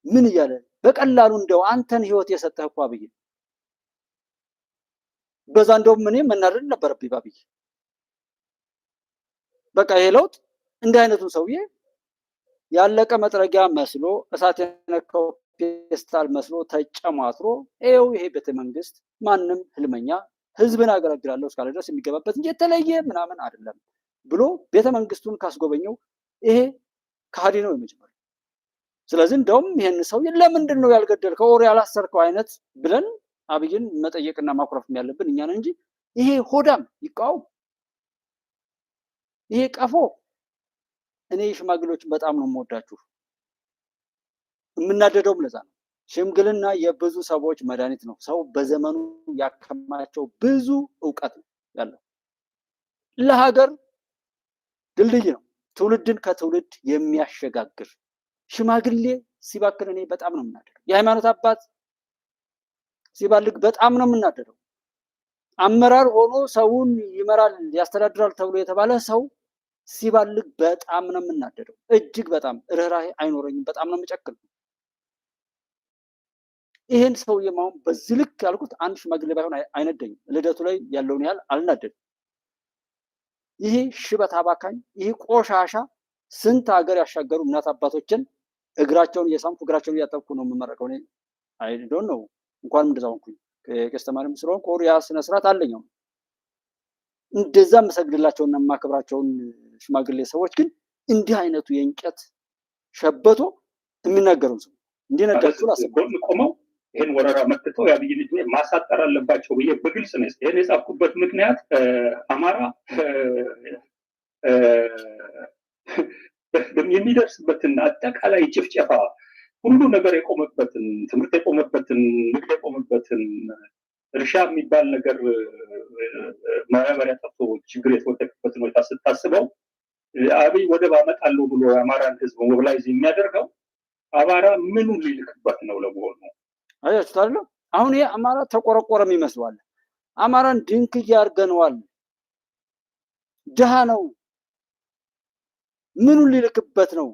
ምን እያለ በቀላሉ እንደው አንተን ህይወት የሰጠህ እኮ አብይ በዛ እንደውም እኔ መናደድ ነበረብኝ ባብይ። በቃ ይሄ ለውጥ እንዲህ አይነቱን ሰውዬ ያለቀ መጥረጊያ መስሎ እሳት የነካው ፔስታል መስሎ ተጨማትሮ ይኸው ይሄ ቤተመንግስት ማንም ህልመኛ ህዝብን አገለግላለሁ እስካለ ድረስ የሚገባበት እንጂ የተለየ ምናምን አይደለም ብሎ ቤተመንግስቱን ካስጎበኘው ይሄ ከሃዲ ነው የመጀመሪያው። ስለዚህ እንደውም ይሄን ሰው ለምንድን ነው ያልገደልከው ኦር ያላሰርከው አይነት ብለን አብይን መጠየቅና ማኩረፍ ያለብን እኛን እንጂ ይሄ ሆዳም ይቃወም፣ ይሄ ቀፎ። እኔ ሽማግሌዎችን በጣም ነው የምወዳችሁ፣ የምናደደውም ለዛ ነው። ሽምግልና የብዙ ሰዎች መድኃኒት ነው። ሰው በዘመኑ ያከማቸው ብዙ እውቀት ነው ያለው። ለሀገር ድልድይ ነው። ትውልድን ከትውልድ የሚያሸጋግር ሽማግሌ ሲባክን እኔ በጣም ነው የምናደደው። የሃይማኖት አባት ሲባልግ በጣም ነው የምናደደው። አመራር ሆኖ ሰውን ይመራል ያስተዳድራል ተብሎ የተባለ ሰው ሲባልግ በጣም ነው የምናደደው። እጅግ በጣም ርህራሄ አይኖረኝም። በጣም ነው የምጨክነው። ይሄን ሰውዬ ማሁን በዚህ ልክ ያልኩት አንድ ሽማግሌ ባይሆን አይነደኝም። ልደቱ ላይ ያለውን ያህል አልናደድም። ይሄ ሽበት አባካኝ፣ ይሄ ቆሻሻ ስንት ሀገር ያሻገሩ እናት አባቶችን እግራቸውን እየሳምኩ እግራቸውን እያጠብኩ ነው የምመረቀው። እኔ አይ ዶንት ኖ እንኳን እንደዛ ሆንኩኝ። ከቄስ ተማሪም ስለሆንኩ ያ ስነ ስርዓት አለኝ። እንደዛ የምሰግድላቸውና የማከብራቸውን ሽማግሌ ሰዎች ግን እንዲህ አይነቱ የእንጨት ሸበቶ የሚናገሩን ሰው እንዲህ ነዳችሁ ቆመው ይህን ወረራ መክተው የአብይ ልጅ ማሳጠር አለባቸው ብዬ በግልጽ ነው ይህን የጻፍኩበት ምክንያት አማራ የሚደርስበትን አጠቃላይ ጭፍጨፋ ሁሉ ነገር የቆመበትን ትምህርት የቆመበትን ንግድ የቆመበትን እርሻ የሚባል ነገር ማዳበሪያ ጠፍቶ ችግር የተወደቀበትን ሁኔታ ስታስበው አብይ ወደብ አመጣለሁ ብሎ የአማራን ህዝብ ሞቢላይዝ የሚያደርገው አማራ ምኑን ሊልክበት ነው ለመሆኑ? አያችሁት አይደል? አሁን ይሄ አማራ ተቆረቆረም ይመስላል። አማራን ድንክ እያርገነዋል። ድሃ ነው። ምኑን ሊልክበት ነው?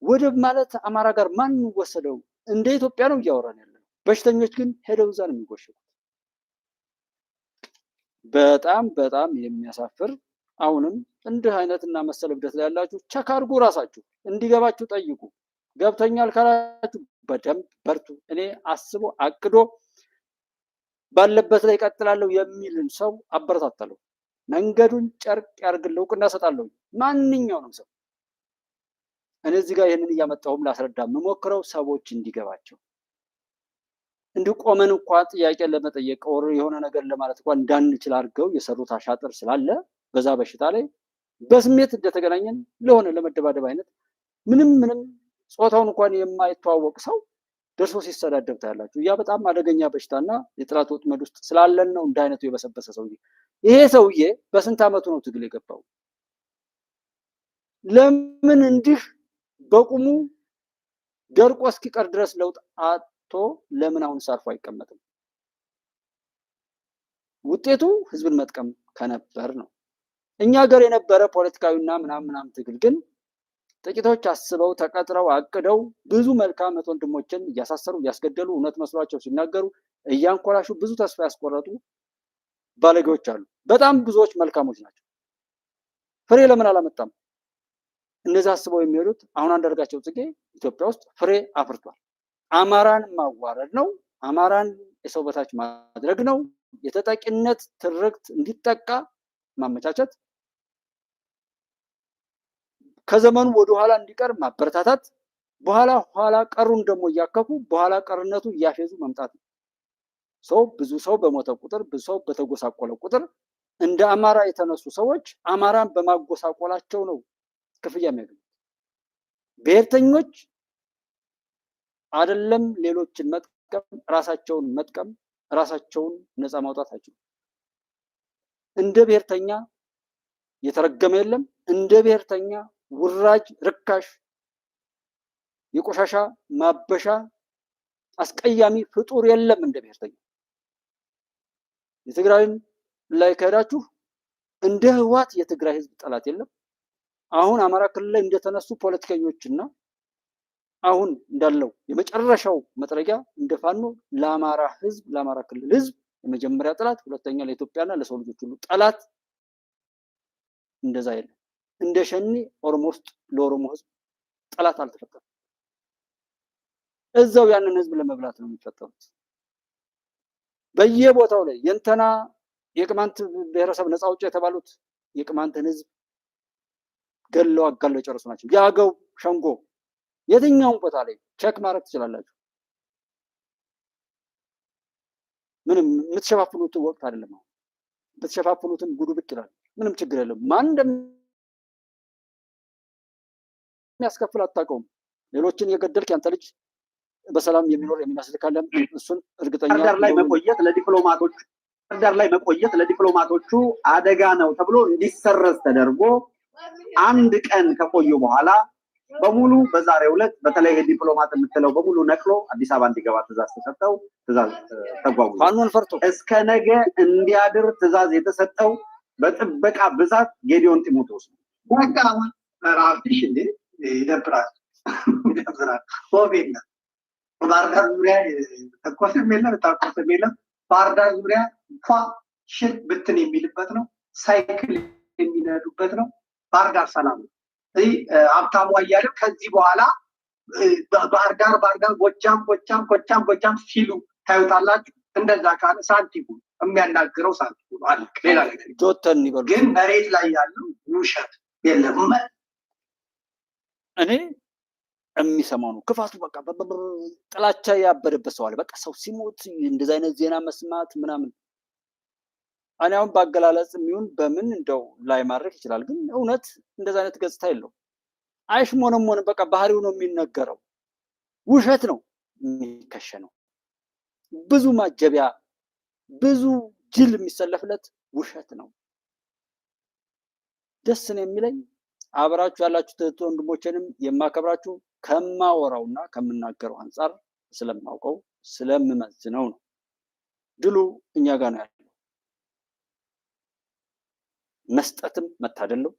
ወደብ ማለት አማራ ጋር ማን ወሰደው? እንደ ኢትዮጵያ ነው እያወራን ያለው። በሽተኞች ግን ሄደው እዛ ነው የሚጎሸው። በጣም በጣም የሚያሳፍር። አሁንም እንዲህ አይነትና መሰል እብደት ላይ ያላችሁ ቸክ አድርጉ፣ ራሳችሁ እንዲገባችሁ ጠይቁ። ገብተኛል ካላችሁ በደንብ በርቱ። እኔ አስቦ አቅዶ ባለበት ላይ ቀጥላለሁ የሚልን ሰው አበረታታለሁ። መንገዱን ጨርቅ ያርግልህ፣ እውቅና እሰጣለሁ። ማንኛውንም ሰው እኔ እዚህ ጋር ይህንን እያመጣሁም ላስረዳ የምሞክረው ሰዎች እንዲገባቸው እንዲሁ ቆመን እንኳን ጥያቄ ለመጠየቅ ወር የሆነ ነገር ለማለት እንኳን እንዳንችል አድርገው የሰሩት አሻጥር ስላለ በዛ በሽታ ላይ በስሜት እንደተገናኘን ለሆነ ለመደባደብ አይነት ምንም ጾታውን እንኳን የማይተዋወቅ ሰው ደርሶ ሲሰዳደብ ታያላችሁ። ያ በጣም አደገኛ በሽታና የጥላት ወጥመድ ውስጥ ስላለን ነው እንደ አይነቱ የበሰበሰ ሰውዬ። ይሄ ሰውዬ በስንት ዓመቱ ነው ትግል የገባው? ለምን እንዲህ በቁሙ ደርቆ እስኪቀር ድረስ ለውጥ አጥቶ ለምን አሁን ሳርፎ አይቀመጥም? ውጤቱ ህዝብን መጥቀም ከነበር ነው። እኛ ሀገር የነበረ ፖለቲካዊና ምናምን ትግል ግን ጥቂቶች አስበው ተቀጥረው አቅደው ብዙ መልካም ወንድሞችን እያሳሰሩ እያስገደሉ እውነት መስሏቸው ሲናገሩ እያንኮላሹ ብዙ ተስፋ ያስቆረጡ ባለጌዎች አሉ። በጣም ብዙዎች መልካሞች ናቸው። ፍሬ ለምን አላመጣም? እነዚህ አስበው የሚሄዱት አሁን አንዳርጋቸው ጽጌ ኢትዮጵያ ውስጥ ፍሬ አፍርቷል። አማራን ማዋረድ ነው። አማራን የሰው በታች ማድረግ ነው። የተጠቂነት ትርክት እንዲጠቃ ማመቻቸት፣ ከዘመኑ ወደ ኋላ እንዲቀር ማበረታታት፣ በኋላ ኋላ ቀሩን ደግሞ እያከፉ በኋላ ቀርነቱ እያፌዙ መምጣት ነው። ብዙ ሰው በሞተ ቁጥር፣ ብዙ ሰው በተጎሳቆለ ቁጥር እንደ አማራ የተነሱ ሰዎች አማራን በማጎሳቆላቸው ነው ክፍያ የሚያገኙት። ብሔርተኞች አይደለም ሌሎችን መጥቀም፣ ራሳቸውን መጥቀም፣ ራሳቸውን ነፃ ማውጣት አይችሉም። እንደ ብሔርተኛ የተረገመ የለም። እንደ ብሔርተኛ ውራጅ፣ ርካሽ፣ የቆሻሻ ማበሻ አስቀያሚ ፍጡር የለም እንደ ብሔርተኛ። የትግራይን ላይ ከሄዳችሁ እንደ ህወሓት የትግራይ ህዝብ ጠላት የለም። አሁን አማራ ክልል ላይ እንደተነሱ ፖለቲከኞችና አሁን እንዳለው የመጨረሻው መጥረጊያ እንደ ፋኖ ለአማራ ህዝብ፣ ለአማራ ክልል ህዝብ የመጀመሪያ ጠላት፣ ሁለተኛ ለኢትዮጵያና ለሰው ልጆች ሁሉ ጠላት እንደዛ የለም። እንደ ሸኔ ኦሮሞ ውስጥ ለኦሮሞ ህዝብ ጠላት አልተፈጠረም። እዛው ያንን ህዝብ ለመብላት ነው የሚፈጠሩት። በየቦታው ላይ የእንተና የቅማንት ብሔረሰብ ነፃ አውጪ የተባሉት የቅማንትን ህዝብ ገለው አጋለው የጨረሱ ናቸው። የአገው ሸንጎ የትኛውም ቦታ ላይ ቼክ ማድረግ ትችላላችሁ። ምንም የምትሸፋፍኑት ወቅት አይደለም። አሁን ብትሸፋፍኑትም ጉዱ ብቅ ይላል። ምንም ችግር የለም። ማን እንደሚያስከፍል አታውቀውም። ሌሎችን የገደልክ ያንተ ልጅ በሰላም የሚኖር የሚመስል ካለም እሱን እርግጠኛ ባህር ዳር ላይ መቆየት ለዲፕሎማቶቹ አደጋ ነው ተብሎ እንዲሰረዝ ተደርጎ አንድ ቀን ከቆዩ በኋላ በሙሉ በዛሬው ዕለት በተለይ ዲፕሎማት የምትለው በሙሉ ነቅሎ አዲስ አበባ እንዲገባ ትእዛዝ ተሰጠው። ትእዛዝ ተጓጉ ፋኖን ፈርቶ እስከ ነገ እንዲያድር ትእዛዝ የተሰጠው በጥበቃ ብዛት ጌዲዮን ጢሞቴዎስ ነው። በቃ ራፍትሽ እንዴ ይደብራል። ሆቤና ባህር ዳር ዙሪያ ተኮስም የለም ታኮስም የለም። ባህር ዳር ዙሪያ ፏ ሽር ብትን የሚልበት ነው። ሳይክል የሚነዱበት ነው። ባህር ዳር ሰላም ነው። ሀብታሙ አያሌው ከዚህ በኋላ ባህር ዳር ጎጃም ሲሉ ታዩታላችሁ። እንደዛ ካለ ሳንቲሙ የሚያናግረው ሳንቲሙ አለ። ሌላ ነገር ጆተን ይበሉ። ግን መሬት ላይ ያለው ውሸት የለም። እኔ የሚሰማው ነው ክፋቱ። በቃ ጥላቻ ያበደበት ሰው አለ። በቃ ሰው ሲሞት እንደዚህ አይነት ዜና መስማት ምናምን እኔ አሁን ባገላለጽ የሚሆን በምን እንደው ላይ ማድረግ ይችላል። ግን እውነት እንደዚህ አይነት ገጽታ የለው። አይሽሞነሞንም በቃ ባህሪው ነው የሚነገረው። ውሸት ነው የሚከሸነው። ብዙ ማጀቢያ ብዙ ጅል የሚሰለፍለት ውሸት ነው። ደስ ነው የሚለኝ አብራችሁ ያላችሁ ወንድሞቼንም የማከብራችሁ ከማወራውና ከምናገረው አንጻር ስለማውቀው ስለምመዝነው ነው። ድሉ እኛ ጋር ነው ያለው። መስጠትም መታደለው፣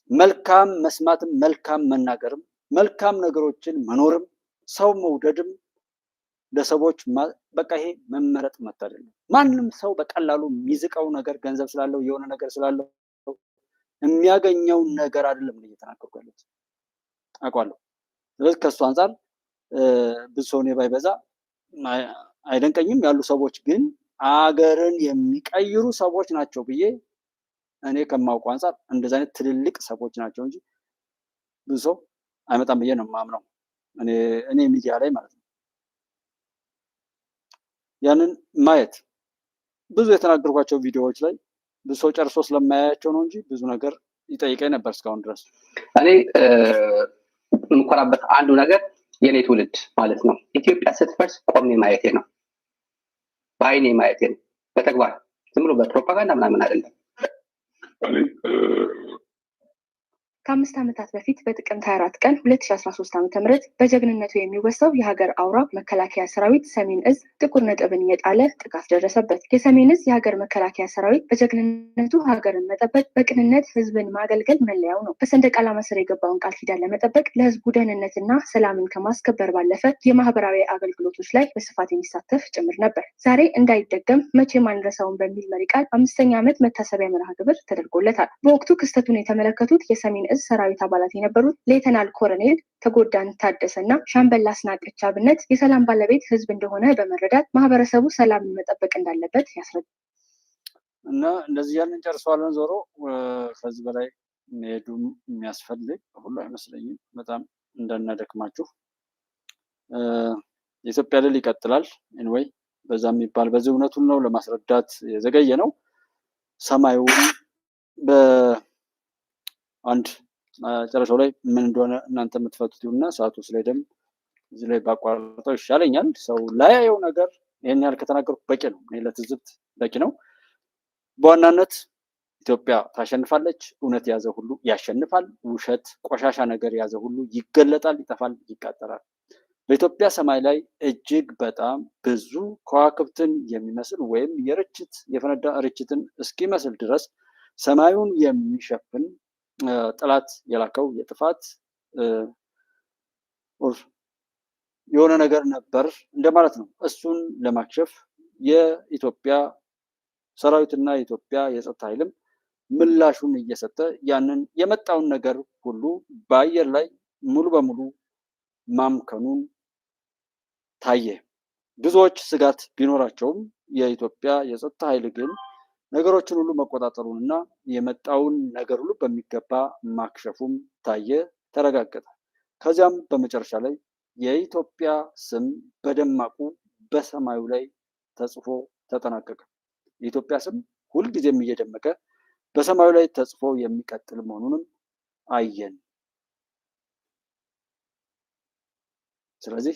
መልካም መስማትም መልካም መናገርም መልካም ነገሮችን መኖርም ሰው መውደድም ለሰዎች በቃ ይሄ መመረጥ መታደለው። ማንም ሰው በቀላሉ የሚዝቀው ነገር ገንዘብ ስላለው የሆነ ነገር ስላለው የሚያገኘው ነገር አይደለም ነው እየተናገርኩ ያለሁት አውቃለሁ። ስለዚህ ከሱ አንፃር ብዙ ሰው እኔ ባይበዛ አይደንቀኝም። ያሉ ሰዎች ግን አገርን የሚቀይሩ ሰዎች ናቸው ብዬ እኔ ከማውቀው አንፃር እንደዚህ አይነት ትልልቅ ሰዎች ናቸው እንጂ ብዙ ሰው አይመጣም ብዬ ነው የማምነው እኔ ሚዲያ ላይ ማለት ነው። ያንን ማየት ብዙ የተናገርኳቸው ቪዲዮዎች ላይ ብዙ ሰው ጨርሶ ስለማያያቸው ነው እንጂ ብዙ ነገር ይጠይቀኝ ነበር እስካሁን ድረስ። እኔ የምኮራበት አንዱ ነገር የኔ ትውልድ ማለት ነው ኢትዮጵያ ስትፈርስ ቆሜ ማየቴ ነው፣ በአይኔ ማየቴ ነው፣ በተግባር ዝም ብሎ በፕሮፓጋንዳ ምናምን አይደለም። ከ5 ዓመታት በፊት በጥቅምት 24 ቀን 2013 ዓ.ም በጀግንነቱ የሚወሳው የሀገር አውራ መከላከያ ሰራዊት ሰሜን እዝ ጥቁር ነጥብን የጣለ ጥቃት ደረሰበት። የሰሜን እዝ የሀገር መከላከያ ሰራዊት በጀግንነቱ ሀገርን መጠበቅ፣ በቅንነት ህዝብን ማገልገል መለያው ነው። በሰንደቅ ዓላማ ስር የገባውን ቃል ኪዳን ለመጠበቅ ለህዝቡ ደህንነትና ሰላምን ከማስከበር ባለፈ የማህበራዊ አገልግሎቶች ላይ በስፋት የሚሳተፍ ጭምር ነበር። ዛሬ እንዳይደገም መቼም አንረሳውን በሚል መሪ ቃል 5ኛ ዓመት መታሰቢያ መርሃ ግብር ተደርጎለታል። በወቅቱ ክስተቱን የተመለከቱት የሰሜን እዝ ሰራዊት አባላት የነበሩት ሌተናል ኮሎኔል ተጎዳን ታደሰና ሻምበል አስናቀች አብነት የሰላም ባለቤት ህዝብ እንደሆነ በመረዳት ማህበረሰቡ ሰላምን መጠበቅ እንዳለበት ያስረዳል። እና እንደዚህ ያንን ጨርሰዋለን። ዞሮ ከዚህ በላይ መሄዱ የሚያስፈልግ ሁሉ አይመስለኝም። በጣም እንዳናደክማችሁ። የኢትዮጵያ ድል ይቀጥላል። ኤንዌይ በዛ የሚባል በዚህ እውነቱን ነው ለማስረዳት የዘገየ ነው። ሰማዩ በአንድ መጨረሻው ላይ ምን እንደሆነ እናንተ የምትፈቱት ይሁንና ሰዓቱ ስለደም እዚህ ላይ ባቋርጠው ይሻለኛል። ሰው ላያየው ነገር ይሄን ያህል ከተናገርኩ በቂ ነው። እኔ ለትዝብት በቂ ነው። በዋናነት ኢትዮጵያ ታሸንፋለች። እውነት የያዘ ሁሉ ያሸንፋል። ውሸት፣ ቆሻሻ ነገር የያዘ ሁሉ ይገለጣል፣ ይጠፋል፣ ይቃጠላል። በኢትዮጵያ ሰማይ ላይ እጅግ በጣም ብዙ ከዋክብትን የሚመስል ወይም የፈነዳ ርችትን እስኪመስል ድረስ ሰማዩን የሚሸፍን ጠላት የላከው የጥፋት የሆነ ነገር ነበር እንደማለት ነው። እሱን ለማክሸፍ የኢትዮጵያ ሰራዊትና የኢትዮጵያ የጸጥታ ኃይልም ምላሹን እየሰጠ ያንን የመጣውን ነገር ሁሉ በአየር ላይ ሙሉ በሙሉ ማምከኑን ታየ። ብዙዎች ስጋት ቢኖራቸውም የኢትዮጵያ የጸጥታ ኃይል ግን ነገሮችን ሁሉ መቆጣጠሩንና የመጣውን ነገር ሁሉ በሚገባ ማክሸፉም ታየ፣ ተረጋገጠ። ከዚያም በመጨረሻ ላይ የኢትዮጵያ ስም በደማቁ በሰማዩ ላይ ተጽፎ ተጠናቀቀ። የኢትዮጵያ ስም ሁልጊዜም እየደመቀ በሰማዩ ላይ ተጽፎ የሚቀጥል መሆኑንም አየን። ስለዚህ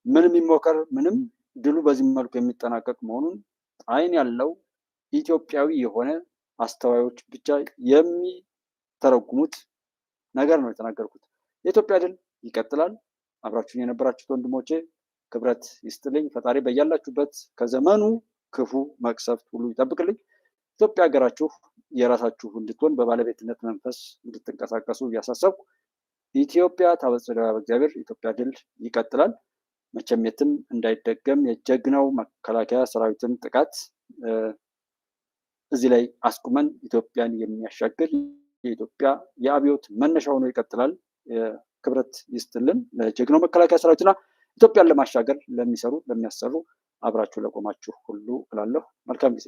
ምንም ይሞከር ምንም ድሉ በዚህ መልኩ የሚጠናቀቅ መሆኑን አይን ያለው ኢትዮጵያዊ የሆነ አስተዋዮች ብቻ የሚተረጉሙት ነገር ነው የተናገርኩት። የኢትዮጵያ ድል ይቀጥላል። አብራችሁን የነበራችሁት ወንድሞቼ ክብረት ይስጥልኝ። ፈጣሪ በያላችሁበት ከዘመኑ ክፉ መቅሰፍት ሁሉ ይጠብቅልኝ። ኢትዮጵያ ሀገራችሁ የራሳችሁ እንድትሆን በባለቤትነት መንፈስ እንድትንቀሳቀሱ እያሳሰብኩ ኢትዮጵያ ታበጽሕና በእግዚአብሔር። ኢትዮጵያ ድል ይቀጥላል። መቼም የትም እንዳይደገም የጀግናው መከላከያ ሰራዊትን ጥቃት እዚህ ላይ አስቁመን ኢትዮጵያን የሚያሻግር የኢትዮጵያ የአብዮት መነሻ ሆኖ ይቀጥላል። ክብረት ይስጥልን ለጀግናው መከላከያ ሰራዊትና ኢትዮጵያን ለማሻገር ለሚሰሩ ለሚያሰሩ አብራችሁ ለቆማችሁ ሁሉ እላለሁ። መልካም ጊዜ።